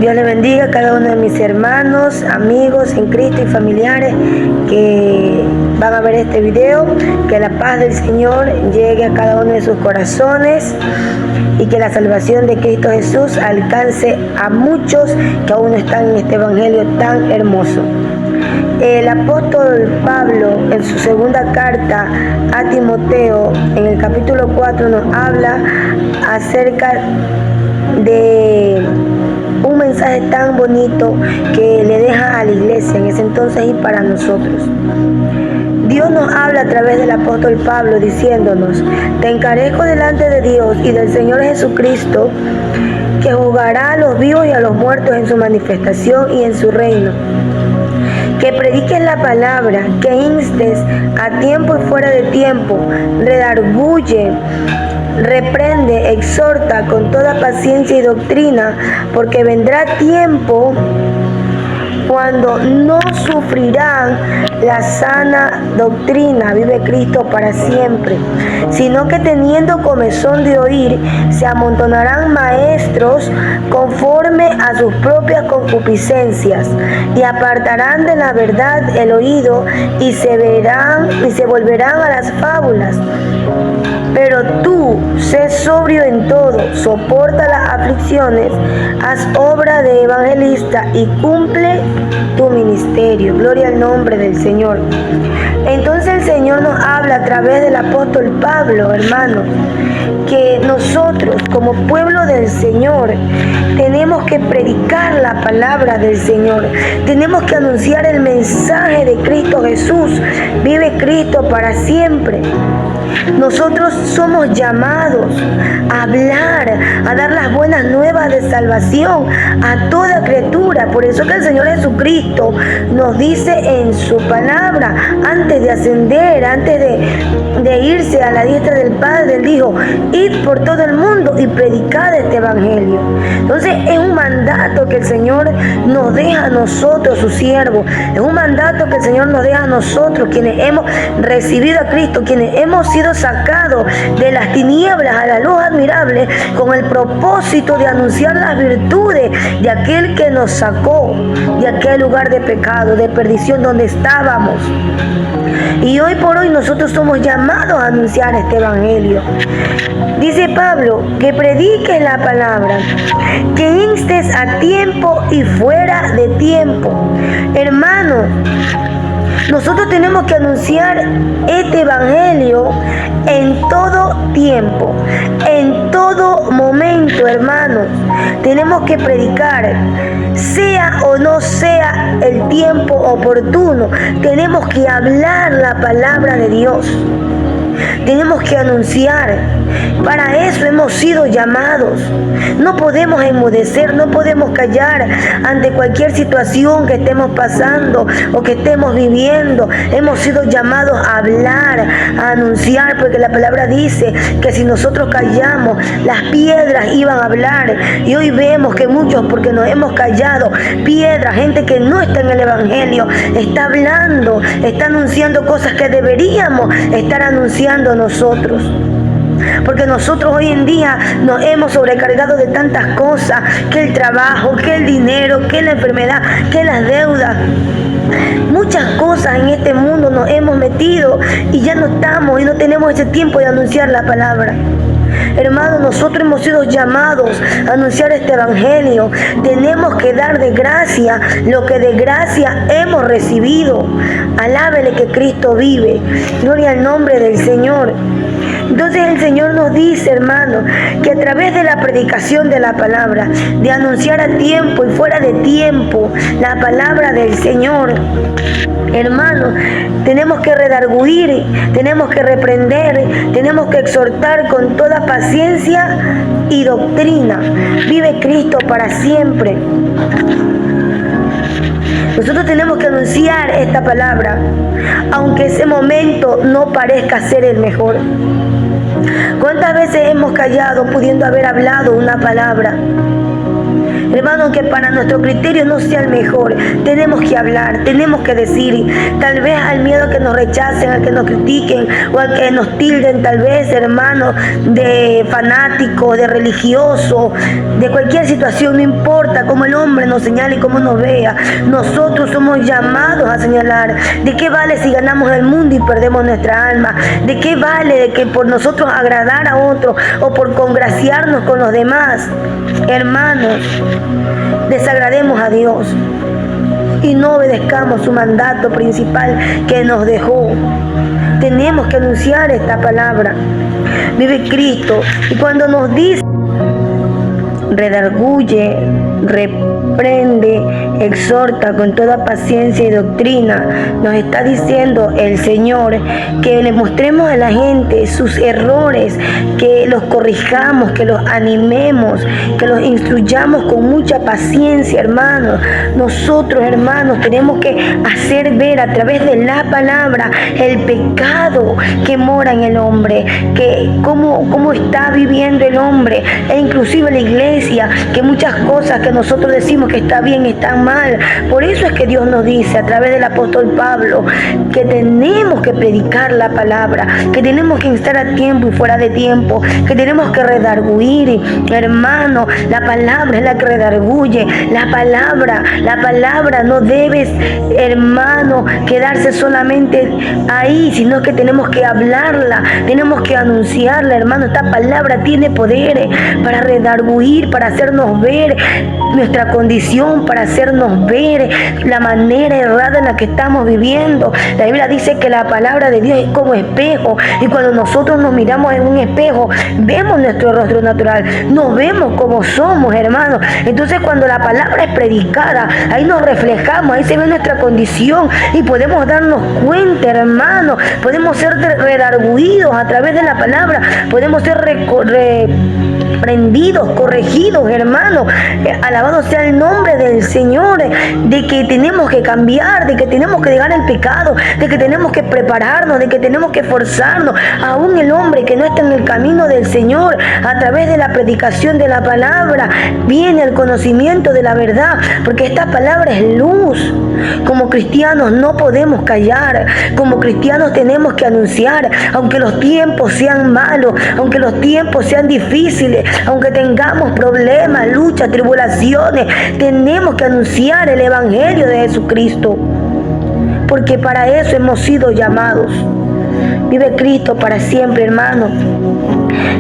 Dios le bendiga a cada uno de mis hermanos, amigos en Cristo y familiares que van a ver este video. Que la paz del Señor llegue a cada uno de sus corazones y que la salvación de Cristo Jesús alcance a muchos que aún no están en este evangelio tan hermoso. El apóstol Pablo, en su segunda carta a Timoteo, en el capítulo 4, nos habla acerca de un mensaje tan bonito que le deja a la iglesia en ese entonces y para nosotros. Dios nos habla a través del apóstol Pablo diciéndonos: te encarezco delante de Dios y del Señor Jesucristo, que juzgará a los vivos y a los muertos en su manifestación y en su reino. Que prediques la palabra, que instes a tiempo y fuera de tiempo, redarguye, reprende, exhorta con toda paciencia y doctrina, porque vendrá tiempo cuando no sufrirán la sana doctrina, vive Cristo para siempre, sino que teniendo comezón de oír, se amontonarán maestros conforme a sus propias concupiscencias, y apartarán de la verdad el oído, y se volverán a las fábulas. Pero tú, sé sobrio en todo, soporta las aflicciones, haz obra de evangelista y cumple tu ministerio. Gloria al nombre del Señor. Entonces el Señor nos habla a través del apóstol Pablo, hermanos, que nosotros como pueblo del Señor tenemos que predicar la palabra del Señor, tenemos que anunciar el mensaje de Cristo Jesús, vive Cristo para siempre. Nosotros somos llamados a hablar, a dar las buenas nuevas de salvación a toda criatura. Por eso que el Señor Jesucristo nos dice en su palabra, antes de ascender, antes de irse a la diestra del Padre, Él dijo: id por todo el mundo y predicad este evangelio. Entonces es un mandato que el Señor nos deja a nosotros, sus siervos. Es un mandato que el Señor nos deja a nosotros, quienes hemos recibido a Cristo, quienes hemos sido sacados de las tinieblas a la luz admirable, con el propósito de anunciar las virtudes de aquel que nos sacó de aquel lugar de pecado, de perdición donde estábamos. Y hoy por hoy nosotros somos llamados a anunciar este evangelio. Dice Pablo, que prediques la palabra, que instes a tiempo y fuera de tiempo. Hermano, nosotros tenemos que anunciar este evangelio en todo tiempo, en todo momento, hermanos. Tenemos que predicar, sea o no sea el tiempo oportuno. Tenemos que hablar la palabra de Dios. Tenemos que anunciar. Para eso hemos sido llamados. No podemos enmudecer, no podemos callar ante cualquier situación que estemos pasando o que estemos viviendo. Hemos sido llamados a hablar, a anunciar, porque la palabra dice que si nosotros callamos, las piedras iban a hablar. Y hoy vemos que muchos, porque nos hemos callado, piedras, gente que no está en el evangelio, está hablando, está anunciando cosas que deberíamos estar anunciando nosotros. Porque nosotros hoy en día nos hemos sobrecargado de tantas cosas, que el trabajo, que el dinero, que la enfermedad, que las deudas. Muchas cosas en este mundo nos hemos metido y ya no estamos y no tenemos ese tiempo de anunciar la palabra. Hermanos, nosotros hemos sido llamados a anunciar este evangelio. Tenemos que dar de gracia lo que de gracia hemos recibido. Alábele que Cristo vive. Gloria al nombre del Señor. Entonces el Señor nos dice, hermano, que a través de la predicación de la palabra, de anunciar a tiempo y fuera de tiempo la palabra del Señor, hermano, tenemos que redarguir, tenemos que reprender, tenemos que exhortar con toda paciencia y doctrina. Vive Cristo para siempre. Nosotros tenemos que anunciar esta palabra, aunque ese momento no parezca ser el mejor. ¿Cuántas veces hemos callado pudiendo haber hablado una palabra? hermano, que para nuestro criterio no sea el mejor. Tenemos que hablar, tenemos que decir, tal vez al miedo a que nos rechacen, a que nos critiquen o a que nos tilden, tal vez, hermano, de fanático, de religioso, de cualquier situación, no importa cómo el hombre nos señale y cómo nos vea. Nosotros somos llamados a señalar. ¿De qué vale si ganamos el mundo y perdemos nuestra alma? ¿De qué vale de que por nosotros agradar a otro o por congraciarnos con los demás, hermanos, desagrademos a Dios y no obedezcamos su mandato principal que nos dejó? Tenemos que anunciar esta palabra. Vive Cristo. Y cuando nos dice, redarguye, reprende, exhorta con toda paciencia y doctrina, nos está diciendo el Señor que le mostremos a la gente sus errores, que los corrijamos, que los animemos, que los instruyamos con mucha paciencia, hermanos. Nosotros, hermanos, tenemos que hacer ver a través de la palabra el pecado que mora en el hombre, que cómo está viviendo el hombre, e inclusive la iglesia, que muchas cosas que nosotros decimos que está bien están mal. Por eso es que Dios nos dice a través del apóstol Pablo que tenemos que predicar la palabra, que tenemos que estar a tiempo y fuera de tiempo, que tenemos que redarguir, hermano. La palabra es la que redarguye. La palabra no debe, hermano, quedarse solamente ahí, sino que tenemos que hablarla, tenemos que anunciarla, hermano. Esta palabra tiene poder para redarguir, para hacernos ver nuestra condición, para hacernos ver la manera errada en la que estamos viviendo. La Biblia dice que la palabra de Dios es como espejo, y cuando nosotros nos miramos en un espejo, vemos nuestro rostro natural, nos vemos como somos, hermanos. Entonces, cuando la palabra es predicada, ahí nos reflejamos, ahí se ve nuestra condición y podemos darnos cuenta, hermanos. Podemos ser redarguidos a través de la palabra, podemos ser reprendidos, corregidos, hermanos. Alabado sea el nombre del Señor, de que tenemos que cambiar, de que tenemos que dejar el pecado, de que tenemos que prepararnos, de que tenemos que esforzarnos. Aún el hombre que no está en el camino del Señor, a través de la predicación de la palabra, viene el conocimiento de la verdad, porque esta palabra es luz. Como cristianos no podemos callar, como cristianos tenemos que anunciar, aunque los tiempos sean malos, aunque los tiempos sean difíciles, aunque tengamos problemas, luchas, tribulaciones, tenemos que anunciar el Evangelio de Jesucristo, porque para eso hemos sido llamados. Vive Cristo para siempre, hermano.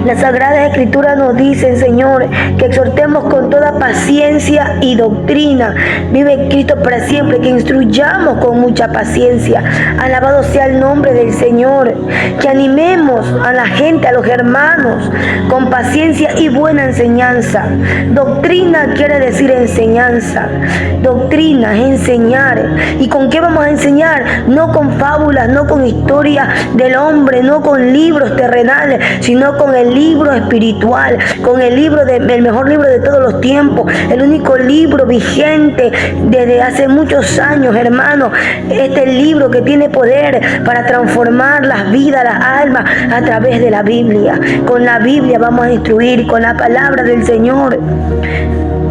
Las Sagradas Escrituras nos dicen, Señor, que exhortemos con toda paciencia y doctrina. Vive Cristo para siempre, que instruyamos con mucha paciencia. Alabado sea el nombre del Señor. Que animemos a la gente, a los hermanos, con paciencia y buena enseñanza. Doctrina quiere decir enseñanza. Doctrina es enseñar. ¿Y con qué vamos a enseñar? No con fábulas, no con historias del hombre, no con libros terrenales, sino con el libro espiritual, con el mejor libro de todos los tiempos, el único libro vigente desde hace muchos años, hermano. Este libro que tiene poder para transformar las vidas, las almas, a través de la Biblia. Con la Biblia vamos a instruir, con la palabra del Señor,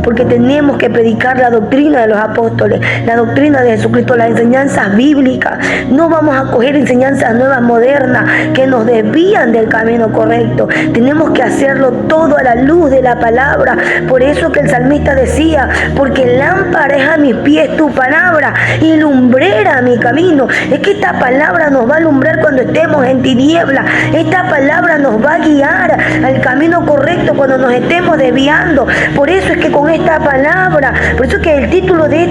porque tenemos que predicar la doctrina de los apóstoles, la doctrina de Jesucristo, las enseñanzas bíblicas. No vamos a coger enseñanzas nuevas, modernas, que nos desvían del camino correcto. Tenemos que hacerlo todo a la luz de la palabra. Por eso que el salmista decía, porque lámpara es a mis pies tu palabra y lumbrera a mi camino. Es que esta palabra nos va a alumbrar cuando estemos en tiniebla. Esta palabra nos va a guiar al camino correcto cuando nos estemos desviando. Por eso es que con esta palabra, por eso que el título de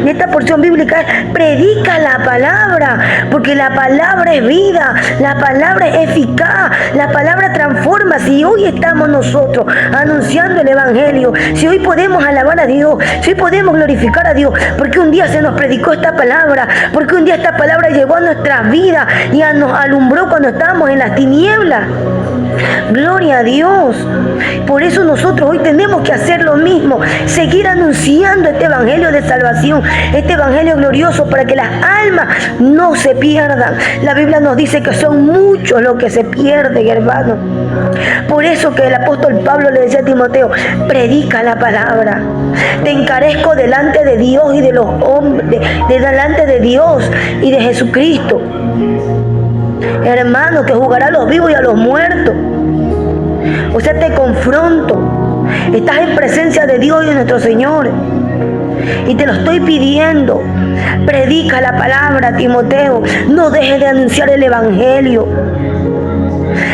esta porción bíblica es predica la palabra, porque la palabra es vida, la palabra es eficaz, la palabra transforma. Si hoy estamos nosotros anunciando el Evangelio, si hoy podemos alabar a Dios, si hoy podemos glorificar a Dios, porque un día se nos predicó esta palabra, porque un día esta palabra llegó a nuestra vida y nos alumbró cuando estábamos en las tinieblas. Gloria a Dios. Por eso nosotros hoy tenemos que hacer lo mismo, seguir anunciando este evangelio de salvación, este evangelio glorioso, para que las almas no se pierdan. La Biblia nos dice que son muchos los que se pierden, hermano. Por eso que el apóstol Pablo le decía a Timoteo: predica la palabra. Te encarezco delante de Dios y de los hombres, delante de Dios y de Jesucristo, hermano, que juzgará a los vivos y a los muertos. O sea, te confronto. Estás en presencia de Dios y de nuestro Señor, y te lo estoy pidiendo. Predica la palabra, Timoteo. No dejes de anunciar el evangelio.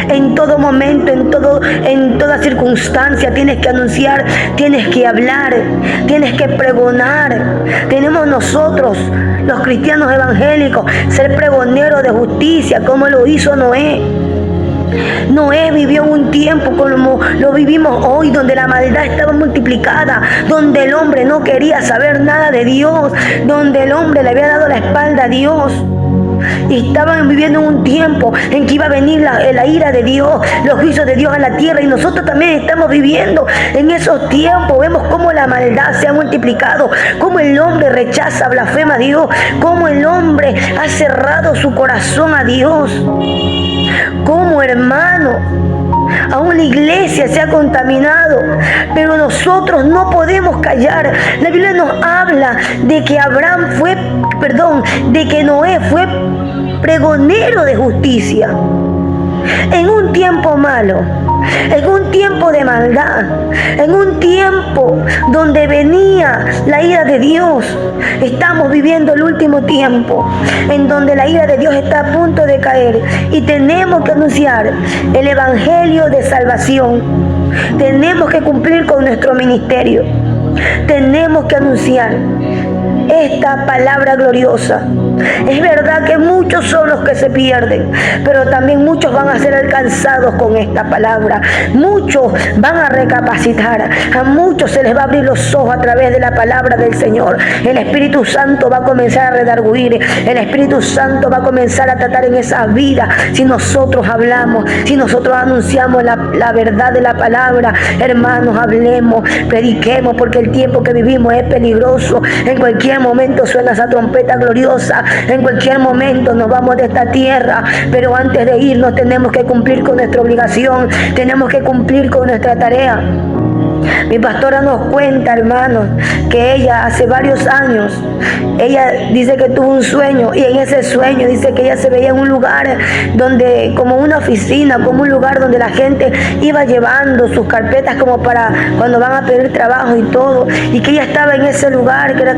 En todo momento, en toda circunstancia tienes que anunciar, tienes que hablar, tienes que pregonar. Tenemos nosotros, los cristianos evangélicos, ser pregoneros de justicia, como lo hizo Noé. Noé vivió un tiempo como lo vivimos hoy, donde la maldad estaba multiplicada, donde el hombre no quería saber nada de Dios, donde el hombre le había dado la espalda a Dios. Y estaban viviendo en un tiempo en que iba a venir la ira de Dios, los juicios de Dios a la tierra, y nosotros también estamos viviendo en esos tiempos. Vemos cómo la maldad se ha multiplicado, cómo el hombre rechaza, blasfema a Dios, cómo el hombre ha cerrado su corazón a Dios, cómo, hermano, aún la iglesia se ha contaminado. Pero nosotros no podemos callar. La Biblia nos habla de que de que Noé fue pregonero de justicia. En un tiempo malo, en un tiempo de maldad, en un tiempo donde venía la ira de Dios. Estamos viviendo el último tiempo en donde la ira de Dios está a punto de caer, y tenemos que anunciar el evangelio de salvación. Tenemos que cumplir con nuestro ministerio. Tenemos que anunciar esta palabra gloriosa. Es verdad que muchos son los que se pierden, pero también muchos van a ser alcanzados con esta palabra. Muchos van a recapacitar, a muchos se les va a abrir los ojos a través de la palabra del Señor. El Espíritu Santo va a comenzar a redarguir, el Espíritu Santo va a comenzar a tratar en esas vidas. Si nosotros hablamos, si nosotros anunciamos la verdad de la palabra, hermanos, hablemos, prediquemos, porque el tiempo que vivimos es peligroso. En cualquier momento suena esa trompeta gloriosa, en cualquier momento nos vamos de esta tierra, pero antes de irnos tenemos que cumplir con nuestra obligación, tenemos que cumplir con nuestra tarea. Mi pastora nos cuenta, hermanos, que ella hace varios años, ella dice que tuvo un sueño, y en ese sueño dice que ella se veía en un lugar donde, como una oficina, como un lugar donde la gente iba llevando sus carpetas como para cuando van a pedir trabajo y todo, y que ella estaba en ese lugar que era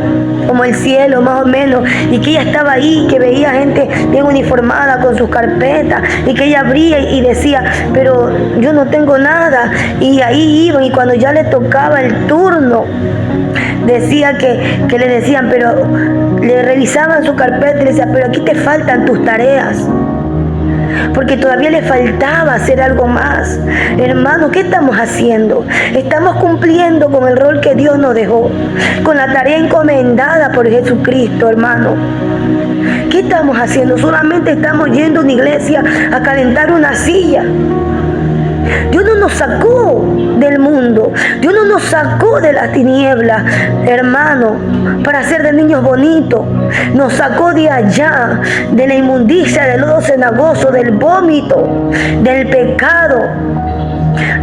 como el cielo más o menos, y que ella estaba ahí, que veía gente bien uniformada con sus carpetas, y que ella abría y decía: pero yo no tengo nada. Y ahí iban, y cuando ya le tocaba el turno, decía que le decían, pero le revisaban su carpeta y le decían: pero aquí te faltan tus tareas, porque todavía le faltaba hacer algo más. Hermano, ¿qué estamos haciendo? Estamos cumpliendo con el rol que Dios nos dejó, con la tarea encomendada por Jesucristo, hermano. ¿Qué estamos haciendo? Solamente estamos yendo a una iglesia a calentar una silla. Dios no nos sacó del mundo, Dios no nos sacó de las tinieblas, hermano, para ser de niños bonitos. Nos sacó de allá, de la inmundicia, del lodo cenagoso, del vómito, del pecado,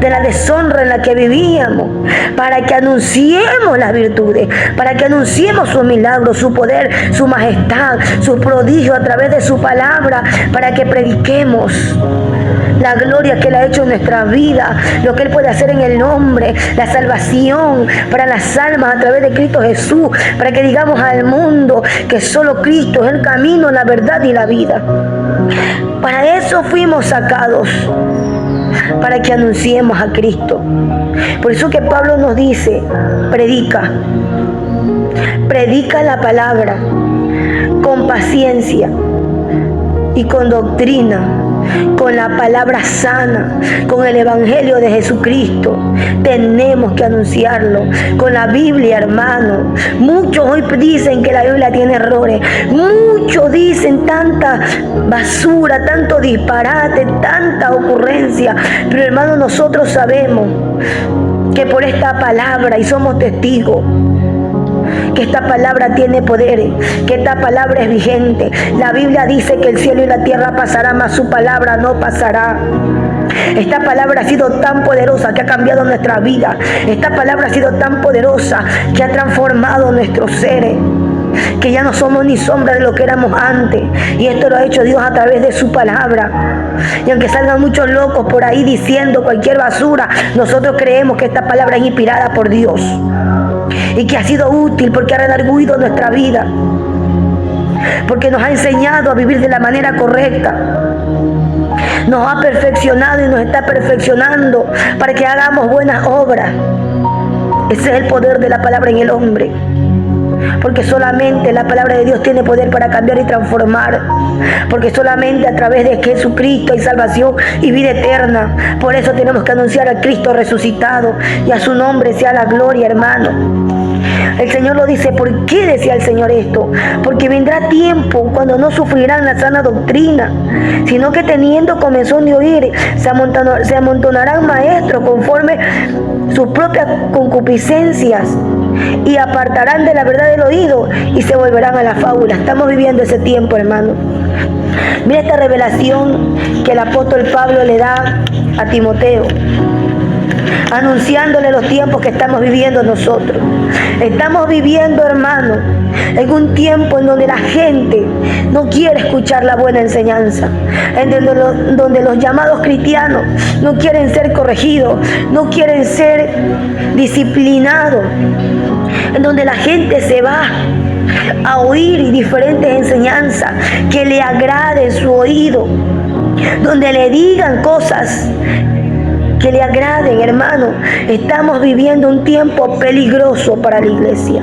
de la deshonra en la que vivíamos, para que anunciemos las virtudes, para que anunciemos sus milagros, su poder, su majestad, sus prodigios a través de su palabra, para que prediquemos la gloria que Él ha hecho en nuestra vida, lo que Él puede hacer en el hombre, la salvación para las almas a través de Cristo Jesús, para que digamos al mundo que solo Cristo es el camino, la verdad y la vida. Para eso fuimos sacados, para que anunciemos a Cristo. Por eso que Pablo nos dice: predica la palabra con paciencia y con doctrina. con la palabra sana, con el Evangelio de Jesucristo. Tenemos que anunciarlo con la Biblia, hermano. Muchos hoy dicen que la Biblia tiene errores. Muchos dicen tanta basura, tanto disparate, tanta ocurrencia. Pero hermano, nosotros sabemos que por esta palabra, y somos testigos, que esta palabra tiene poder, que esta palabra es vigente. La Biblia dice que el cielo y la tierra pasará, mas su palabra no pasará. Esta palabra ha sido tan poderosa que ha cambiado nuestra vida. Esta palabra ha sido tan poderosa que ha transformado nuestros seres, que ya no somos ni sombra de lo que éramos antes. Y esto lo ha hecho Dios a través de su palabra. Y aunque salgan muchos locos por ahí diciendo cualquier basura, nosotros creemos que esta palabra es inspirada por Dios y que ha sido útil porque ha redarguido nuestra vida, porque nos ha enseñado a vivir de la manera correcta, nos ha perfeccionado y nos está perfeccionando para que hagamos buenas obras. Ese es el poder de la palabra en el hombre, porque solamente la palabra de Dios tiene poder para cambiar y transformar, porque solamente a través de Jesucristo hay salvación y vida eterna. Por eso tenemos que anunciar al Cristo resucitado, y a su nombre sea la gloria, hermano. El Señor lo dice. ¿Por qué decía el Señor esto? Porque vendrá tiempo cuando no sufrirán la sana doctrina, sino que teniendo comezón de oír, se amontonarán maestros conforme sus propias concupiscencias, y apartarán de la verdad del oído y se volverán a la fábula. Estamos viviendo ese tiempo, hermano. Mira esta revelación que el apóstol Pablo le da a Timoteo, anunciándole los tiempos que estamos viviendo nosotros. Estamos viviendo, hermano, en un tiempo en donde la gente no quiere escuchar la buena enseñanza, en donde los llamados cristianos no quieren ser corregidos, no quieren ser disciplinados, en donde la gente se va a oír diferentes enseñanzas que le agraden su oído, donde le digan cosas que le agraden, hermano. Estamos viviendo un tiempo peligroso para la iglesia.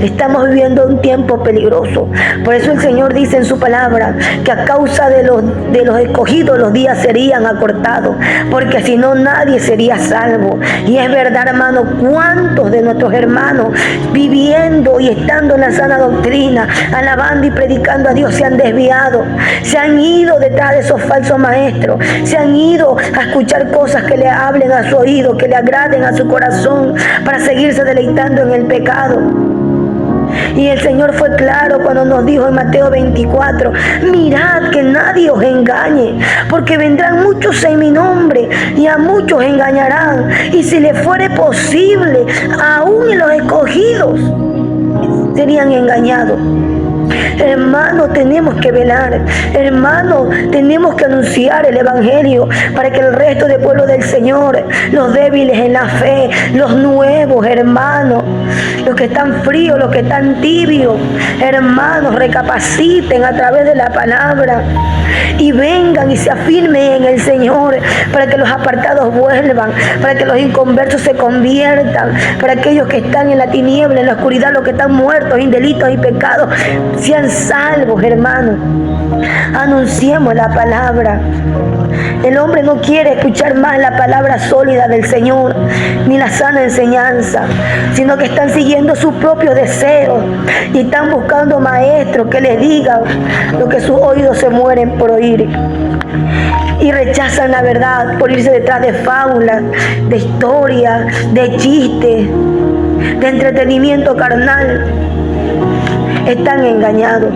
Estamos viviendo un tiempo peligroso. Por eso el Señor dice en su palabra que a causa de los escogidos los días serían acortados, porque si no nadie sería salvo. Y es verdad, hermano, cuántos de nuestros hermanos viviendo y estando en la sana doctrina, alabando y predicando a Dios, se han desviado, se han ido detrás de esos falsos maestros, se han ido a escuchar cosas que le hablen a su oído, que le agraden a su corazón, para seguirse deleitando en el pecado. Y el Señor fue claro cuando nos dijo en Mateo 24: mirad que nadie os engañe, porque vendrán muchos en mi nombre y a muchos engañarán, y si le fuere posible, aún los escogidos serían engañados. Hermano, tenemos que velar. Hermano, tenemos que anunciar el Evangelio para que el resto del pueblo del Señor, los débiles en la fe, los nuevos, hermanos, los que están fríos, los que están tibios, hermanos, recapaciten a través de la palabra y vengan y se afirmen en el Señor, para que los apartados vuelvan, para que los inconversos se conviertan, para aquellos que están en la tiniebla, en la oscuridad, los que están muertos en delitos y pecados, sean salvos, hermanos. Anunciemos la palabra. El hombre no quiere escuchar más la palabra sólida del Señor, ni la sana enseñanza, sino que están siguiendo sus propios deseos y están buscando maestros que les digan lo que sus oídos se mueren por oír. Y rechazan la verdad por irse detrás de fábulas, de historias, de chistes, de entretenimiento carnal. Están engañados.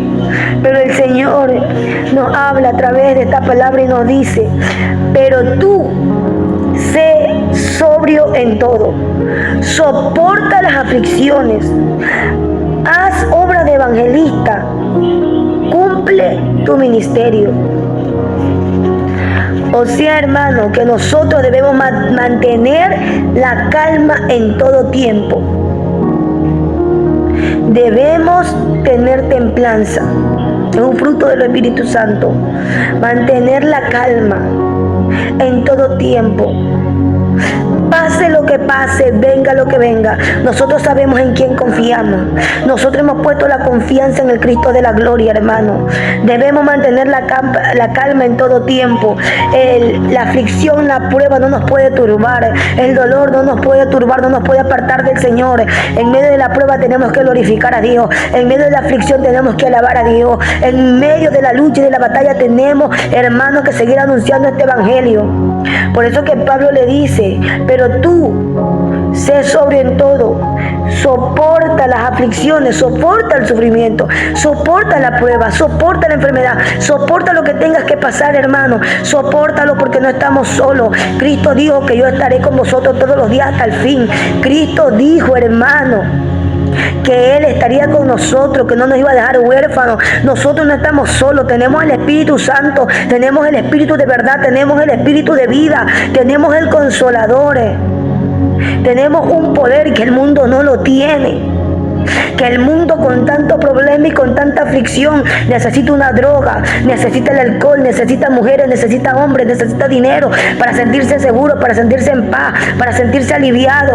Pero el Señor nos habla a través de esta palabra y nos dice: pero tú sé sobrio en todo, soporta las aflicciones, haz obra de evangelista, cumple tu ministerio. O sea, hermano, que nosotros debemos mantener la calma en todo tiempo. Debemos tener templanza. Es un fruto del Espíritu Santo. Mantener la calma en todo tiempo. Pase lo que pase, venga lo que venga, nosotros sabemos en quién confiamos. Nosotros hemos puesto la confianza en el Cristo de la gloria, hermano. Debemos mantener la calma en todo tiempo. La aflicción, la prueba no nos puede turbar. El dolor no nos puede turbar, no nos puede apartar del Señor. En medio de la prueba tenemos que glorificar a Dios. En medio de la aflicción tenemos que alabar a Dios. En medio de la lucha y de la batalla tenemos, hermanos, que seguir anunciando este evangelio. Por eso que Pablo le dice: pero tú, sé sobrio en todo, soporta las aflicciones, soporta el sufrimiento, soporta la prueba, soporta la enfermedad, soporta lo que tengas que pasar, hermano, sopórtalo, porque no estamos solos. Cristo dijo que yo estaré con vosotros todos los días hasta el fin. Cristo dijo, hermano, que Él estaría con nosotros, que no nos iba a dejar huérfanos. Nosotros no estamos solos, tenemos el Espíritu Santo, tenemos el Espíritu de verdad, tenemos el Espíritu de vida, tenemos el Consolador, tenemos un poder que el mundo no lo tiene. Que el mundo, con tanto problema y con tanta aflicción, necesita una droga, necesita el alcohol, necesita mujeres, necesita hombres, necesita dinero para sentirse seguro, para sentirse en paz, para sentirse aliviado.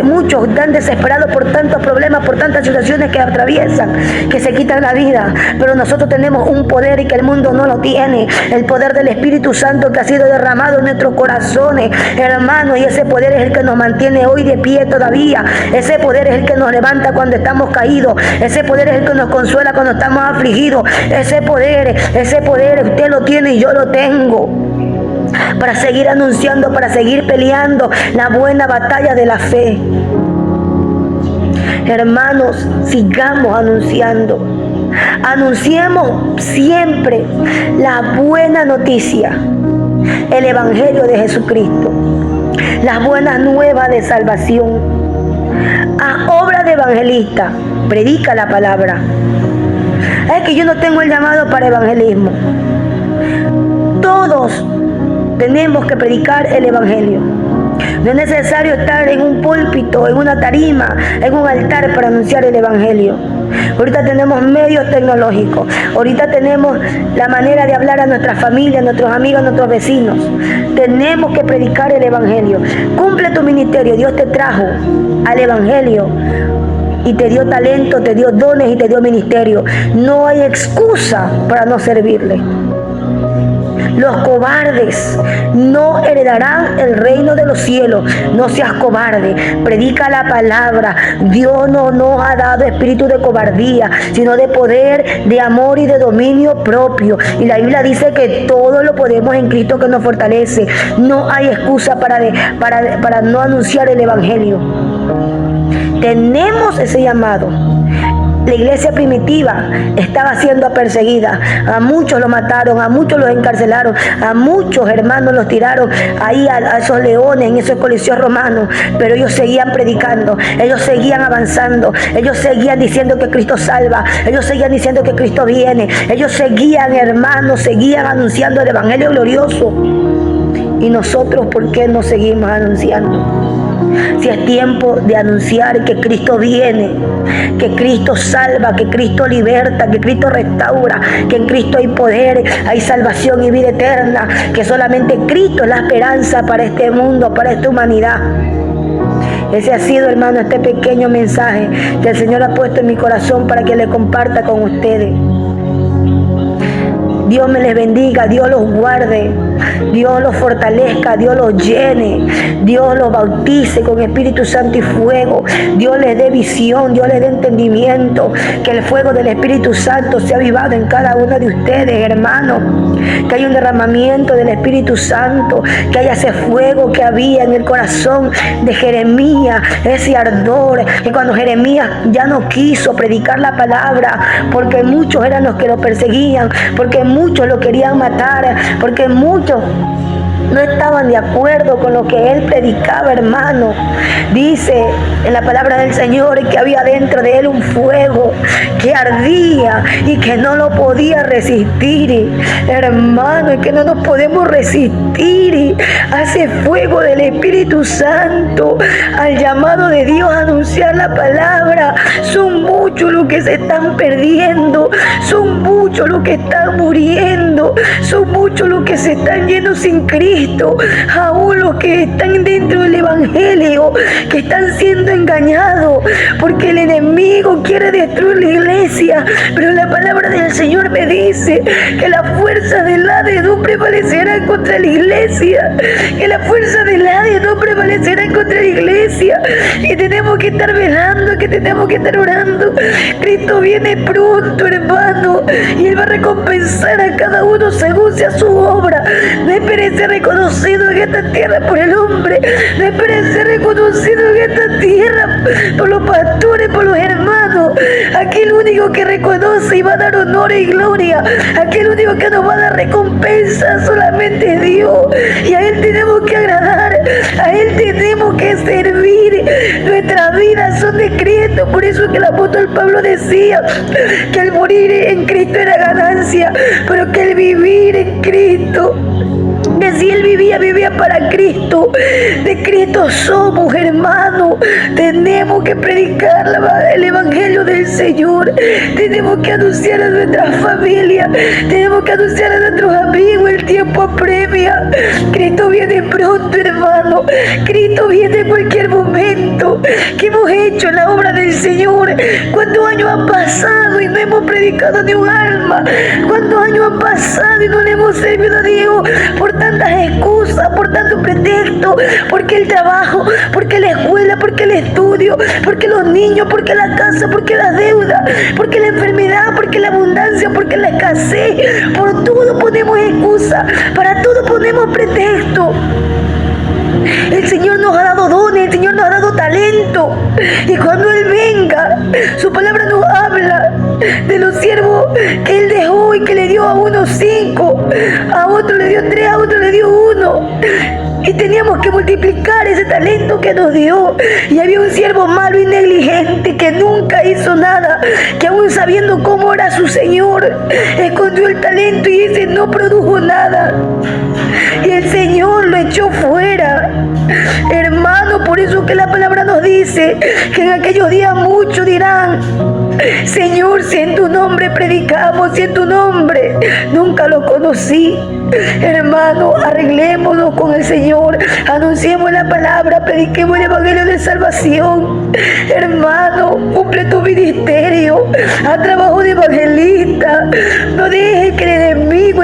Muchos están desesperados por tantos problemas, por tantas situaciones que atraviesan, que se quitan la vida. Pero nosotros tenemos un poder y que el mundo no lo tiene, el poder del Espíritu Santo que ha sido derramado en nuestros corazones, hermano, y ese poder es el que nos mantiene hoy de pie todavía. Ese poder es el que nos levanta cuando estamos caídos. Ese poder es el que nos consuela cuando estamos afligidos. Ese poder usted lo tiene y yo lo tengo, para seguir anunciando, para seguir peleando la buena batalla de la fe. Hermanos, sigamos anunciando. Anunciemos siempre la buena noticia, el evangelio de Jesucristo, las buenas nuevas de salvación. A obra de evangelista, predica la palabra. Es que yo no tengo el llamado para evangelismo. Todos tenemos que predicar el evangelio. No es necesario estar en un púlpito, en una tarima, en un altar para anunciar el evangelio. Ahorita tenemos medios tecnológicos. Ahorita tenemos la manera de hablar a nuestra familia, a nuestros amigos, a nuestros vecinos. Tenemos que predicar el evangelio. Cumple tu ministerio. Dios te trajo al evangelio y te dio talento, te dio dones y te dio ministerio. No hay excusa para no servirle. Los cobardes no heredarán el reino de los cielos. No seas cobarde, predica la palabra. Dios no nos ha dado espíritu de cobardía, sino de poder, de amor y de dominio propio. Y la Biblia dice que todo lo podemos en Cristo que nos fortalece. No hay excusa para no anunciar el evangelio. Tenemos ese llamado. La iglesia primitiva estaba siendo perseguida. A muchos lo mataron, a muchos los encarcelaron, a muchos hermanos los tiraron ahí a esos leones, en esos coliseos romanos. Pero ellos seguían predicando, ellos seguían avanzando, ellos seguían diciendo que Cristo salva, ellos seguían diciendo que Cristo viene, ellos seguían, hermanos, seguían anunciando el evangelio glorioso. ¿Y nosotros por qué no seguimos anunciando? Si es tiempo de anunciar que Cristo viene, que Cristo salva, que Cristo liberta, que Cristo restaura, que en Cristo hay poder, hay salvación y vida eterna, que solamente Cristo es la esperanza para este mundo, para esta humanidad. Ese ha sido, hermano, este pequeño mensaje que el Señor ha puesto en mi corazón para que le comparta con ustedes. Dios me les bendiga, Dios los guarde, Dios los fortalezca, Dios los llene, Dios los bautice con Espíritu Santo y fuego, Dios les dé visión, Dios les dé entendimiento, que el fuego del Espíritu Santo sea avivado en cada uno de ustedes, hermanos, que haya un derramamiento del Espíritu Santo, que haya ese fuego que había en el corazón de Jeremías, ese ardor, que cuando Jeremías ya no quiso predicar la palabra, porque muchos eran los que lo perseguían, porque muchos lo querían matar, porque muchos no estaban de acuerdo con lo que él predicaba, hermano. Dice en la palabra del Señor que había dentro de él un fuego que ardía y que no lo podía resistir, hermano, y que no nos podemos resistir a ese fuego del Espíritu Santo, al llamado de Dios a anunciar la palabra. Son muchos los que se están perdiendo, son muchos los que están muriendo, son muchos los que se están yendo sin Cristo. Cristo, aún los que están dentro del Evangelio, que están siendo engañados, porque el enemigo quiere destruir la iglesia, pero la palabra del Señor me dice que la fuerza del Hades no prevalecerá contra la iglesia, que la fuerza del Hades no prevalecerá contra la iglesia, y tenemos que estar velando, que tenemos que estar orando. Cristo viene pronto, hermano, y Él va a recompensar a cada uno según sea su obra. No espere ser reconocido en esta tierra por el hombre, no espere ser reconocido en esta tierra por los pastores, por los hermanos. Aquel único que reconoce y va a dar honor y gloria, aquel único que nos va a dar recompensa solamente es Dios, y a Él tenemos que agradar, a Él tenemos que servir. Nuestras vidas son de Cristo, por eso que el apóstol Pablo decía que el morir en Cristo era ganancia, pero que el vivir en Cristo, que si Él vivía para Cristo. De Cristo somos, hermanos. Tenemos que predicar el Evangelio del Señor. Tenemos que anunciar a nuestra familia, tenemos que anunciar a nuestros amigos. El tiempo apremia. Cristo viene pronto, hermano. Cristo viene en cualquier momento. ¿Qué hemos hecho en la obra del Señor? ¿Cuántos años han pasado y no hemos predicado ni un alma? ¿Cuántos años han pasado y no le hemos servido a Dios? Por tantas excusas, por tanto pretexto, porque el trabajo, porque la escuela, porque el estudio, porque los niños, porque la casa, porque la deuda, porque la enfermedad, porque la abundancia, porque la escasez. Por todo ponemos excusa, para todo ponemos pretexto. El Señor nos ha dado dones, el Señor nos ha dado talento, y cuando Él venga, su palabra nos habla de los siervos que Él dejó y que le dio a uno 5, a otro le dio 3, a otro le dio 1, y teníamos que multiplicar ese talento que nos dio. Y había un siervo malo y negligente que nunca hizo nada, que aún sabiendo cómo era su Señor, escondió el talento y ese no produjo nada, y el Señor lo echó fuera. Hermano, por eso que la palabra nos dice que en aquellos días muchos dirán: Señor, si en tu nombre predicamos, si en tu nombre nunca lo conocí. Hermano, arreglémonos con el Señor, anunciemos la palabra, prediquemos el Evangelio de salvación. Hermano, cumple tu ministerio, haz trabajo de evangelista. No dejes que el enemigo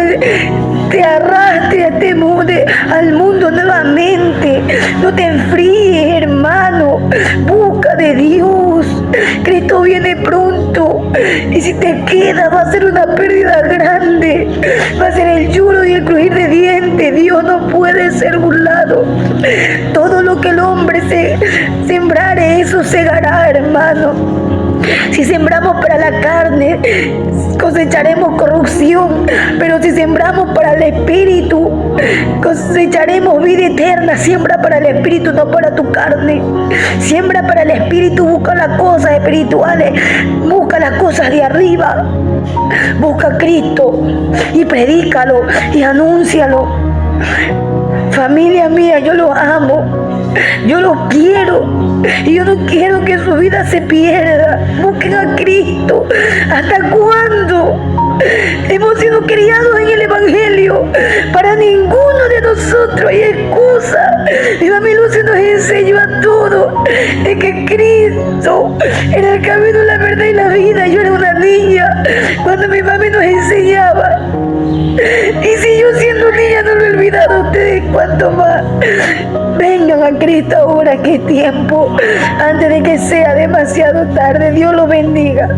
te arrastre a este mundo, al mundo nuevamente. No te enfríes, hermano, busca de Dios. Cristo viene pronto, y si te quedas va a ser una pérdida grande, va a ser el lloro y el crujir de dientes. Dios no puede ser burlado. Todo lo que el hombre sembrare, eso segará, hermano. Si sembramos para la carne, cosecharemos corrupción, pero si sembramos para el Espíritu, cosecharemos vida eterna. Siembra para el Espíritu, no para tu carne. Siembra para el Espíritu, busca las cosas espirituales, busca las cosas de arriba, busca a Cristo y predícalo y anúncialo. Familia mía, yo los amo, yo los quiero, y yo no quiero que su vida se pierda. Busquen a Cristo. ¿Hasta cuándo? Hemos sido criados en el Evangelio. Para ninguno de nosotros hay excusa. Mi mami Lucy nos enseñó a todos de que Cristo era el camino, la verdad y la vida. Yo era una niña cuando mi mami nos enseñaba. Y si yo siendo niña no lo he olvidado a ustedes, ¿cuánto más? Vengan a Cristo ahora que es tiempo, antes de que sea demasiado tarde. Dios los bendiga.